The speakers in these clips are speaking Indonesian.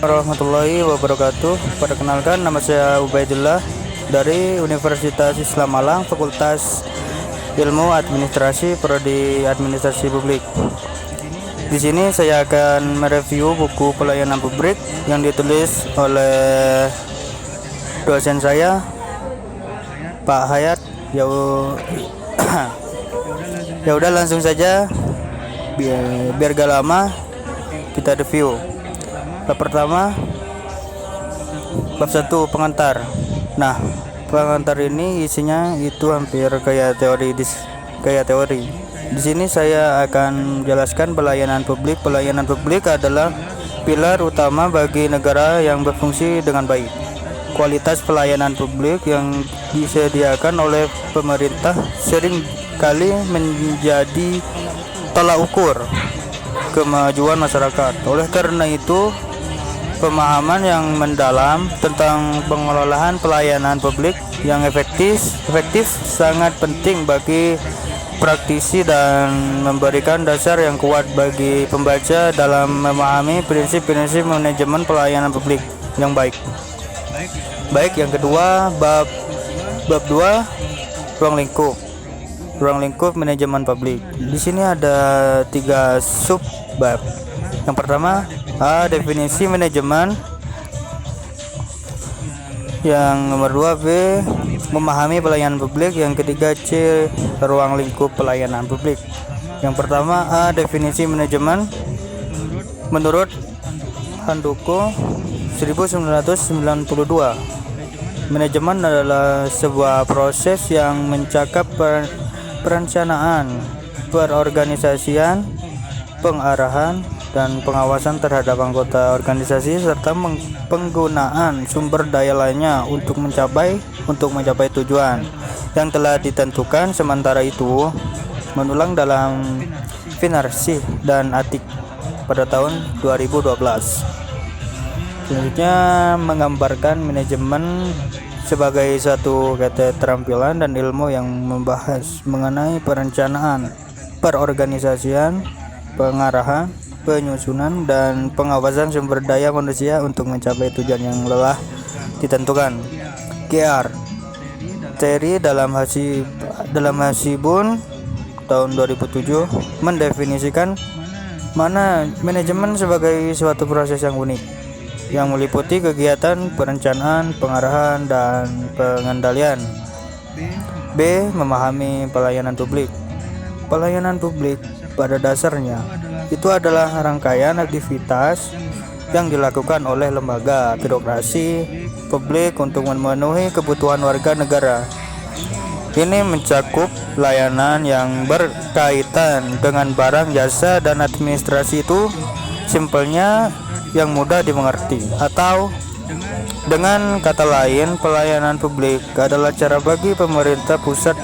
Warahmatullahi wabarakatuh. Perkenalkan, nama saya Ubaidillah dari Universitas Islam Malang, Fakultas Ilmu Administrasi, Prodi Administrasi Publik. Di sini saya akan mereview buku pelayanan publik yang ditulis oleh dosen saya, Pak Hayat. Ya udah langsung saja, biar gak lama kita review. Bab pertama, bab 1, pengantar. Nah, pengantar ini isinya itu hampir kayak teori. Di sini saya akan menjelaskan pelayanan publik. Pelayanan publik adalah pilar utama bagi negara yang berfungsi dengan baik. Kualitas pelayanan publik yang disediakan oleh pemerintah sering kali menjadi tolak ukur kemajuan masyarakat. Oleh karena itu, pemahaman yang mendalam tentang pengelolaan pelayanan publik yang efektif sangat penting bagi praktisi dan memberikan dasar yang kuat bagi pembaca dalam memahami prinsip-prinsip manajemen pelayanan publik yang baik. Yang kedua, bab 2, ruang lingkup manajemen publik. Di sini ada 3 sub bab. Yang pertama, A. Definisi manajemen. Yang nomor 2, B. Memahami pelayanan publik. Yang ketiga, C. Ruang lingkup pelayanan publik. Yang pertama, A. Definisi manajemen. Menurut Handoko 1992, manajemen adalah sebuah proses yang mencakup perencanaan, perorganisasian, pengarahan, dan pengawasan terhadap anggota organisasi serta penggunaan sumber daya lainnya untuk mencapai tujuan yang telah ditentukan. Sementara itu, mengulang dalam Finarsih dan Atik pada tahun 2012. Selanjutnya, menggambarkan manajemen sebagai satu keterampilan dan ilmu yang membahas mengenai perencanaan, perorganisasian, pengarahan, penyusunan, dan pengawasan sumber daya manusia untuk mencapai tujuan yang telah ditentukan. GR Terry dalam Hasibun tahun 2007 mendefinisikan manajemen sebagai suatu proses yang unik yang meliputi kegiatan perencanaan, pengarahan, dan pengendalian. B. Memahami pelayanan publik. Pelayanan publik pada dasarnya itu adalah rangkaian aktivitas yang dilakukan oleh lembaga birokrasi publik untuk memenuhi kebutuhan warga negara. Ini mencakup layanan yang berkaitan dengan barang, jasa, dan administrasi. Itu simpelnya yang mudah dimengerti, atau dengan kata lain, pelayanan publik adalah cara bagi pemerintah pusat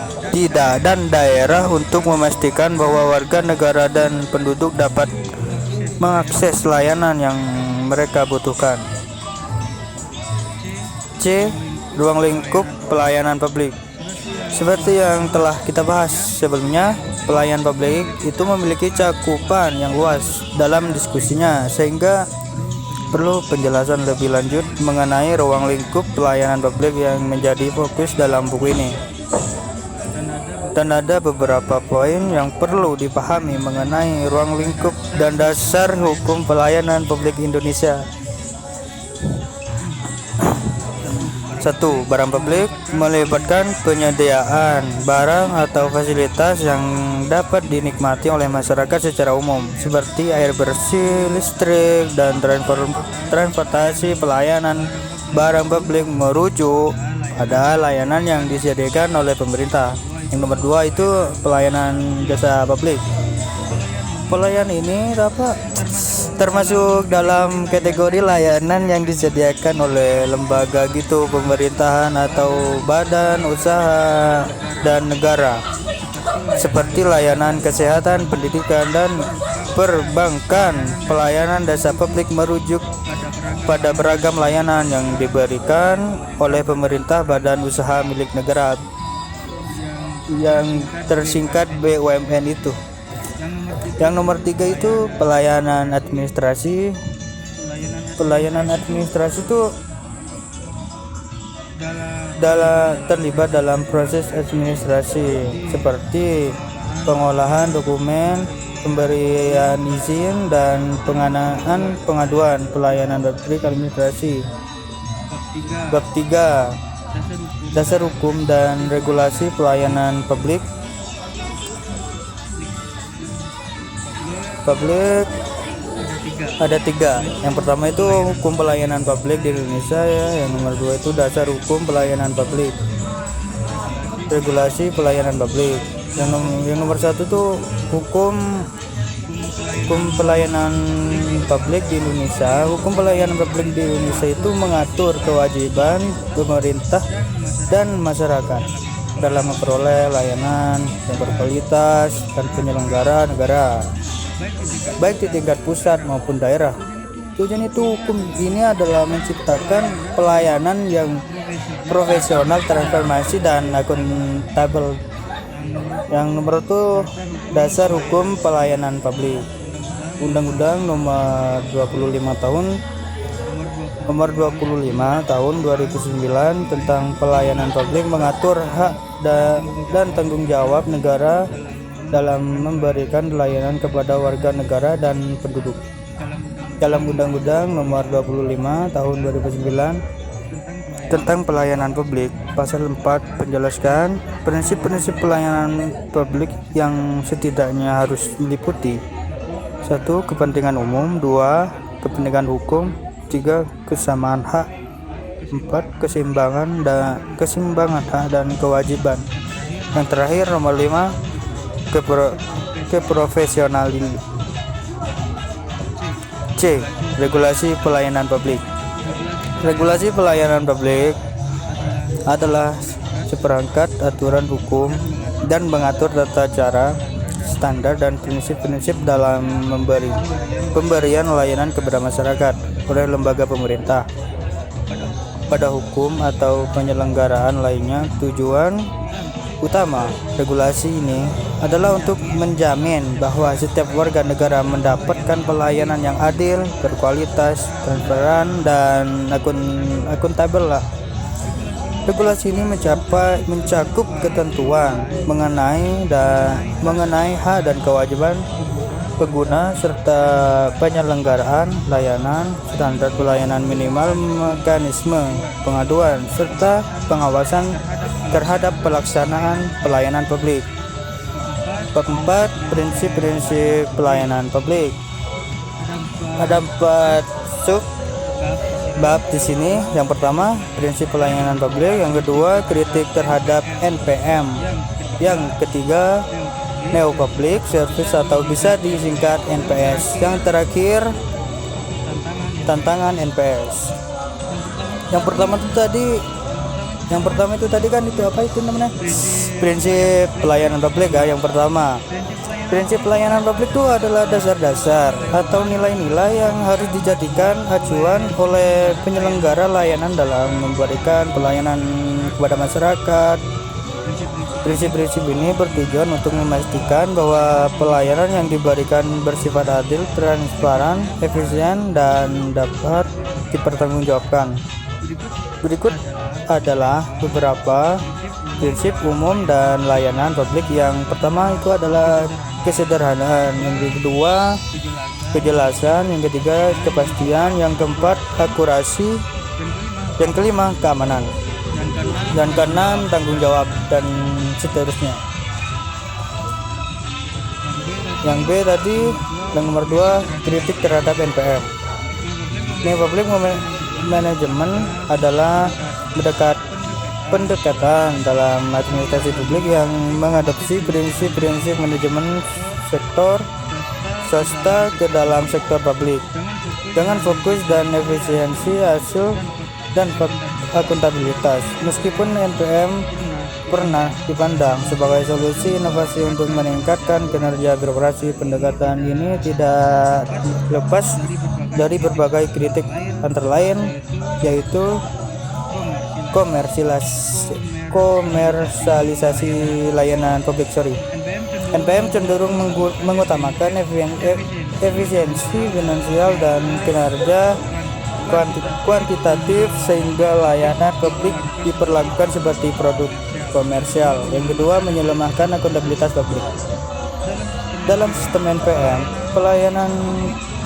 dan daerah untuk memastikan bahwa warga negara dan penduduk dapat mengakses layanan yang mereka butuhkan. C. Ruang lingkup pelayanan publik. Seperti yang telah kita bahas sebelumnya, pelayanan publik itu memiliki cakupan yang luas dalam diskusinya, sehingga perlu penjelasan lebih lanjut mengenai ruang lingkup pelayanan publik yang menjadi fokus dalam buku ini. Dan ada beberapa poin yang perlu dipahami mengenai ruang lingkup dan dasar hukum pelayanan publik Indonesia. 1. Barang publik melibatkan penyediaan barang atau fasilitas yang dapat dinikmati oleh masyarakat secara umum, seperti air bersih, listrik, dan transportasi. Pelayanan barang publik merujuk pada layanan yang disediakan oleh pemerintah. Yang nomor 2 itu pelayanan jasa publik. Pelayanan ini termasuk dalam kategori layanan yang disediakan oleh lembaga pemerintahan atau badan usaha dan negara, seperti layanan kesehatan, pendidikan, dan perbankan. Pelayanan jasa publik merujuk pada beragam layanan yang diberikan oleh pemerintah, badan usaha milik negara yang tersingkat BUMN itu. Yang nomor 3 itu pelayanan administrasi. pelayanan administrasi itu terlibat dalam proses administrasi seperti pengolahan dokumen, pemberian izin, dan pengaduan pelayanan publik administrasi. Bab 3. Dasar hukum dan regulasi pelayanan publik. Ada 3. Yang pertama itu hukum pelayanan publik di Indonesia ya. Yang nomor 2 itu dasar hukum pelayanan publik, regulasi pelayanan publik. Yang nomor 1 tuh hukum pelayanan publik di Indonesia. Hukum pelayanan publik di Indonesia itu mengatur kewajiban pemerintah dan masyarakat dalam memperoleh layanan yang berkualitas dan penyelenggara negara, baik di tingkat pusat maupun daerah. Tujuan itu hukum ini adalah menciptakan pelayanan yang profesional, transparansi, dan akuntabel. Yang nomor itu dasar hukum pelayanan publik. Undang-Undang nomor 25 tahun 2009 tentang pelayanan publik mengatur hak dan tanggung jawab negara dalam memberikan layanan kepada warga negara dan penduduk. Dalam Undang-Undang nomor 25 tahun 2009 tentang pelayanan publik, pasal 4 menjelaskan prinsip-prinsip pelayanan publik yang setidaknya harus meliputi: 1. Kepentingan umum, 2. Kepentingan hukum, 3. Kesamaan hak, 4. Keseimbangan hak dan kewajiban. Yang terakhir nomor 5, keprofesionalan. C. Regulasi pelayanan publik. Regulasi pelayanan publik adalah seperangkat aturan hukum dan mengatur tata cara, standar, dan prinsip-prinsip dalam pemberian layanan kepada masyarakat oleh lembaga pemerintah pada hukum atau penyelenggaraan lainnya. Tujuan utama regulasi ini adalah untuk menjamin bahwa setiap warga negara mendapatkan pelayanan yang adil, berkualitas, transparan, dan akuntabel. Regulasi ini mencakup ketentuan mengenai hak dan kewajiban pengguna serta penyelenggaraan layanan, standar pelayanan minimal, mekanisme pengaduan, serta pengawasan terhadap pelaksanaan pelayanan publik. Bab 4. Prinsip-prinsip pelayanan publik. Ada 4 sub bab di sini. Yang pertama, prinsip pelayanan publik. Yang kedua, kritik terhadap NPM. Yang ketiga, Neo Public Service atau bisa disingkat NPS. Yang terakhir, tantangan NPS. Yang pertama itu tadi kan itu apa itu namanya? Prinsip pelayanan publik ya. Yang pertama, prinsip pelayanan publik itu adalah dasar-dasar atau nilai-nilai yang harus dijadikan acuan oleh penyelenggara layanan dalam memberikan pelayanan kepada masyarakat. Prinsip-prinsip ini bertujuan untuk memastikan bahwa pelayanan yang diberikan bersifat adil, transparan, efisien, dan dapat dipertanggungjawabkan. Berikut adalah beberapa prinsip umum dan layanan publik. Yang pertama itu adalah kesederhanaan, yang kedua kejelasan, yang ketiga kepastian, yang keempat akurasi, yang kelima keamanan, dan keenam tanggung jawab, dan seterusnya. Yang B tadi, yang nomor 2 kritik terhadap NPM. Neo Public Management adalah pendekatan dalam administrasi publik yang mengadopsi prinsip-prinsip manajemen sektor swasta ke dalam sektor publik dengan fokus dan efisiensi hasil dan akuntabilitas. Meskipun NPM pernah dipandang sebagai solusi inovasi untuk meningkatkan kinerja birokrasi, pendekatan ini tidak lepas dari berbagai kritik, antara lain yaitu komersialisasi layanan publik. NPM cenderung mengutamakan efisiensi finansial dan kinerja kuantitatif sehingga layanan publik diperlakukan seperti produk komersial. Yang kedua, melemahkan akuntabilitas publik. Dalam sistem NPM, pelayanan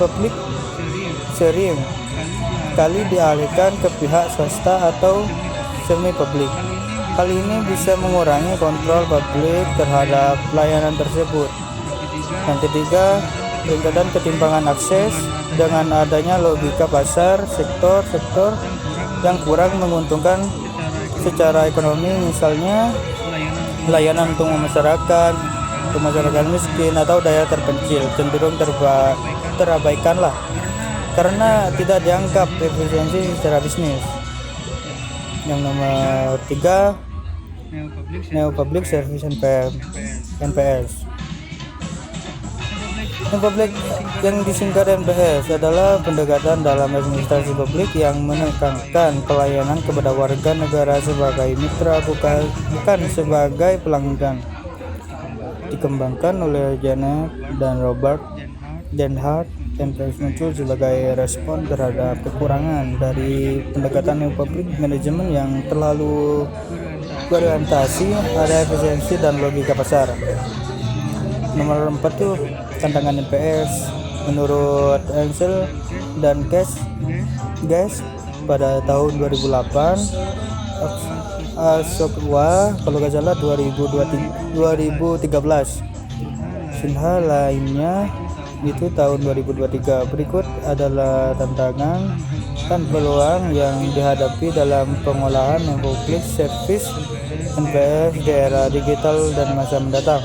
publik sering kali dialihkan ke pihak swasta atau semi publik. Hal ini bisa mengurangi kontrol publik terhadap pelayanan tersebut. Yang ketiga, peningkatan ketimpangan akses dengan adanya logika pasar sektor-sektor yang kurang menguntungkan secara ekonomi, misalnya layanan untuk masyarakat miskin atau daerah terpencil cenderung terabaikan lah karena tidak dianggap efisiensi secara bisnis. Yang nomor 3, Neo Public Service NPS. Publik yang disingkat NPS adalah pendekatan dalam administrasi publik yang menekankan pelayanan kepada warga negara sebagai mitra bukan sebagai pelanggan. Dikembangkan oleh Janet dan Robert Denhart, NPS muncul sebagai respon terhadap kekurangan dari pendekatan public manajemen yang terlalu berorientasi pada efisiensi dan logika pasar. Nomor 4 tuh tantangan NPS menurut Ansel dan Guest pada tahun 2008, Asokwa kalau nggak salah 2013, Sinha lainnya itu tahun 2023. Berikut adalah tantangan dan peluang yang dihadapi dalam pengolahan public service NPS di era digital dan masa mendatang.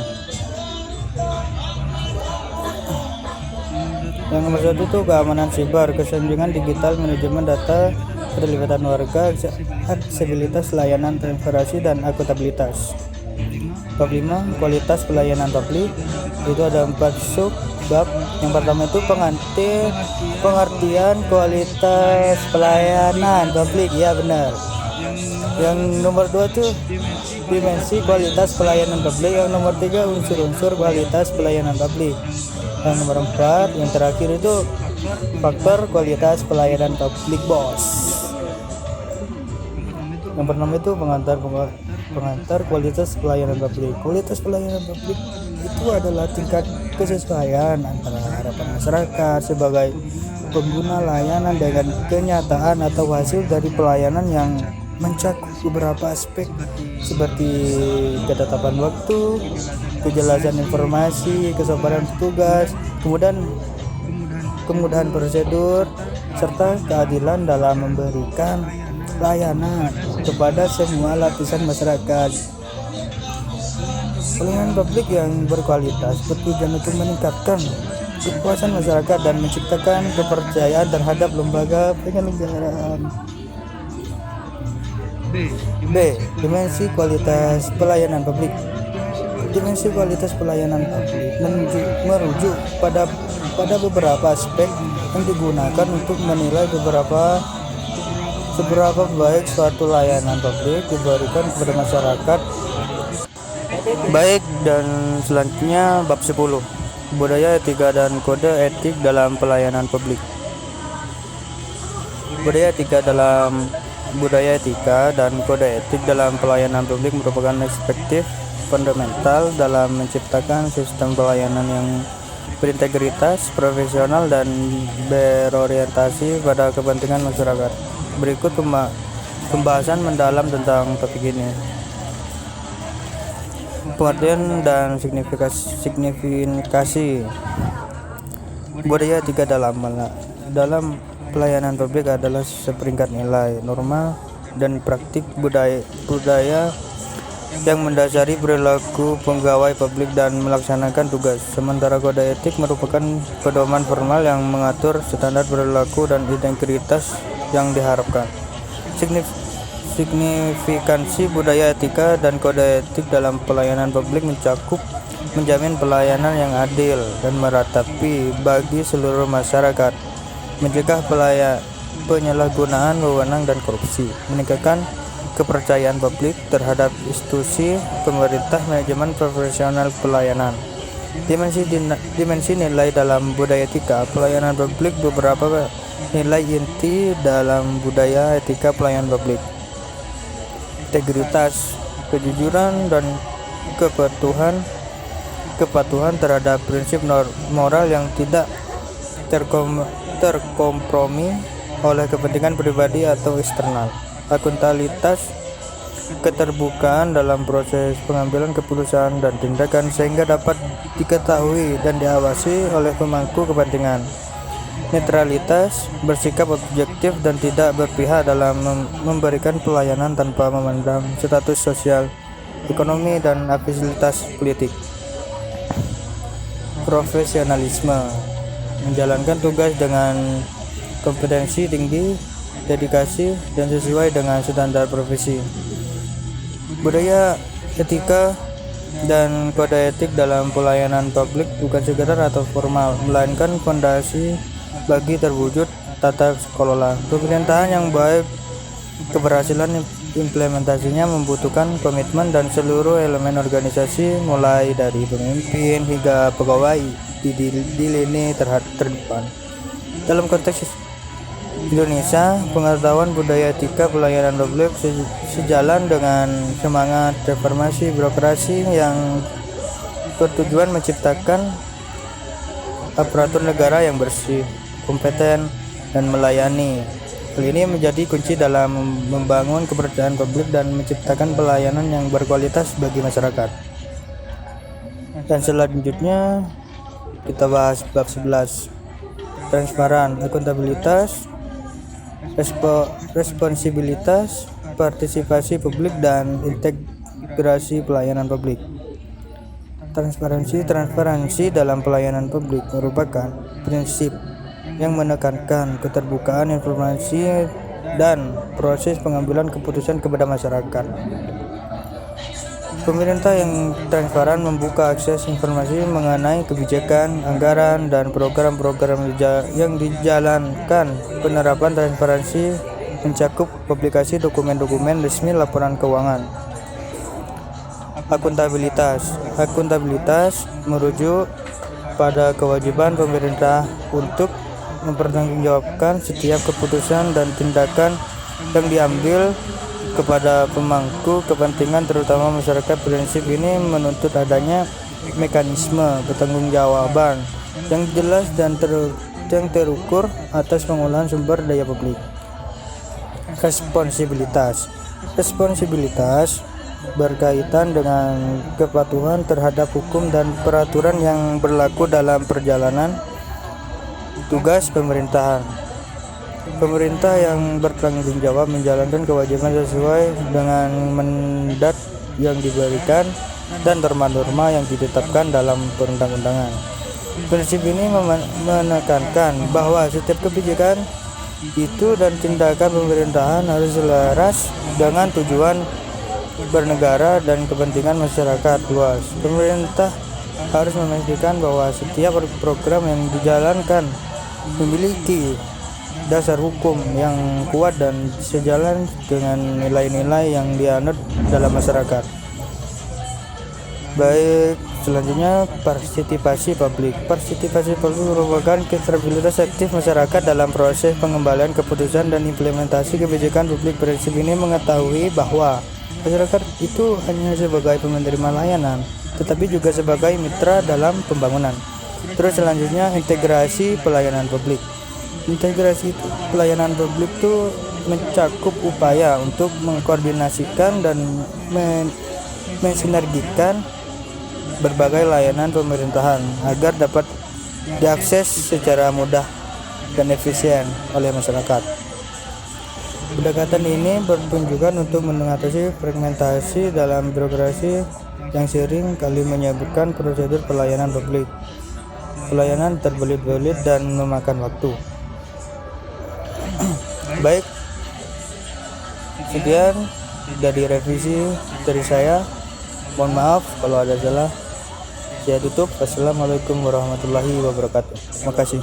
Yang nomor 1 itu keamanan siber, kesenjangan digital, manajemen data, keterlibatan warga, aksesibilitas layanan, transparansi dan akuntabilitas. Bab 5, kualitas pelayanan publik. Itu ada 4 sub bab. Yang pertama itu pengertian kualitas pelayanan publik, ya benar. Yang nomor 2 itu dimensi kualitas pelayanan publik. Yang nomor 3 unsur-unsur kualitas pelayanan publik. Yang nomor 4 yang terakhir itu faktor kualitas pelayanan publik, bos. Yang pertama itu pengantar kualitas pelayanan publik. Kualitas pelayanan publik itu adalah tingkat kesesuaian antara harapan masyarakat sebagai pengguna layanan dengan kenyataan atau hasil dari pelayanan yang mencakup beberapa aspek seperti ketetapan waktu, kejelasan informasi, kesabaran petugas, kemudahan prosedur, serta keadilan dalam memberikan layanan kepada semua lapisan masyarakat. Pelayanan publik yang berkualitas bertujuan untuk meningkatkan kepuasan masyarakat dan menciptakan kepercayaan terhadap lembaga penyelenggaraan. B. Dimensi kualitas pelayanan publik. Dimensi kualitas pelayanan publik merujuk pada beberapa aspek yang digunakan untuk menilai seberapa baik suatu layanan publik diberikan kepada masyarakat. Baik, dan selanjutnya bab 10, budaya etika dan kode etik dalam pelayanan publik. Budaya etika dan kode etik dalam pelayanan publik merupakan aspek fundamental dalam menciptakan sistem pelayanan yang berintegritas, profesional, dan berorientasi pada kepentingan masyarakat. Berikut pembahasan mendalam tentang topik ini. Pengertian dan signifikasi budaya etika dalam pelayanan publik adalah seperingkat nilai, norma, dan praktik budaya yang mendasari perilaku pegawai publik dan melaksanakan tugas. Sementara kode etik merupakan pedoman formal yang mengatur standar perilaku dan integritas yang diharapkan. Signifikansi budaya etika dan kode etik dalam pelayanan publik menjamin pelayanan yang adil dan meratapi bagi seluruh masyarakat, mencegah penyalahgunaan wewenang dan korupsi, meningkatkan kepercayaan publik terhadap institusi pemerintah, manajemen profesional pelayanan, Dimensi nilai dalam budaya etika pelayanan publik. Beberapa nilai inti dalam budaya etika pelayanan publik: integritas, kejujuran, dan kepatuhan terhadap prinsip moral yang tidak terkompromi oleh kepentingan pribadi atau eksternal. Akuntabilitas, keterbukaan dalam proses pengambilan keputusan dan tindakan sehingga dapat diketahui dan diawasi oleh pemangku kepentingan. Netralitas, bersikap objektif dan tidak berpihak dalam memberikan pelayanan tanpa memandang status sosial, ekonomi, dan afiliasi politik. Profesionalisme, menjalankan tugas dengan kompetensi tinggi, dedikasi, dan sesuai dengan standar profesi. Budaya etika dan kode etik dalam pelayanan publik bukan sekedar atau formal, melainkan fondasi bagi terwujud tata kelola pemerintahan yang baik. Keberhasilan implementasinya membutuhkan komitmen dan seluruh elemen organisasi, mulai dari pemimpin hingga pegawai di lini terdepan. Dalam konteks Indonesia, pengetahuan budaya etika pelayanan publik sejalan dengan semangat reformasi birokrasi yang bertujuan menciptakan aparatur negara yang bersih, kompeten, dan melayani. Hal ini menjadi kunci dalam membangun kepercayaan publik dan menciptakan pelayanan yang berkualitas bagi masyarakat. Dan selanjutnya kita bahas bab 11, transparan, akuntabilitas, responsibilitas, partisipasi publik, dan integrasi pelayanan publik. Transparansi dalam pelayanan publik merupakan prinsip yang menekankan keterbukaan informasi dan proses pengambilan keputusan kepada masyarakat. Pemerintah yang transparan membuka akses informasi mengenai kebijakan, anggaran, dan program-program yang dijalankan. Penerapan transparansi mencakup publikasi dokumen-dokumen resmi, laporan keuangan. Akuntabilitas merujuk pada kewajiban pemerintah untuk mempertanggungjawabkan setiap keputusan dan tindakan yang diambil kepada pemangku kepentingan, terutama masyarakat. Prinsip ini menuntut adanya mekanisme pertanggungjawaban yang jelas dan yang terukur atas penggunaan sumber daya publik. Responsibilitas berkaitan dengan kepatuhan terhadap hukum dan peraturan yang berlaku dalam perjalanan tugas pemerintahan. Pemerintah yang bertanggung jawab menjalankan kewajiban sesuai dengan mandat yang diberikan dan norma-norma yang ditetapkan dalam perundang-undangan. Prinsip ini menekankan bahwa setiap kebijakan itu dan tindakan pemerintahan harus selaras dengan tujuan bernegara dan kepentingan masyarakat luas. Pemerintah harus memastikan bahwa setiap program yang dijalankan memiliki dasar hukum yang kuat dan sejalan dengan nilai-nilai yang dianut dalam masyarakat. Baik, selanjutnya partisipasi publik. Partisipasi publik merupakan keterlibatan aktif masyarakat dalam proses pengembalian keputusan dan implementasi kebijakan publik. Prinsip ini mengetahui bahwa masyarakat itu hanya sebagai penerima layanan, tetapi juga sebagai mitra dalam pembangunan. Terus selanjutnya integrasi pelayanan publik. Integrasi pelayanan publik itu mencakup upaya untuk mengkoordinasikan dan mensinergikan berbagai layanan pemerintahan agar dapat diakses secara mudah dan efisien oleh masyarakat. Pendekatan ini bertujuan untuk mengatasi fragmentasi dalam birokrasi yang sering kali menyebabkan prosedur pelayanan publik. Pelayanan terbelit-belit dan memakan waktu. Baik, sekian dari revisi dari saya. Mohon maaf kalau ada salah. Saya tutup. Wassalamualaikum warahmatullahi wabarakatuh. Terima kasih.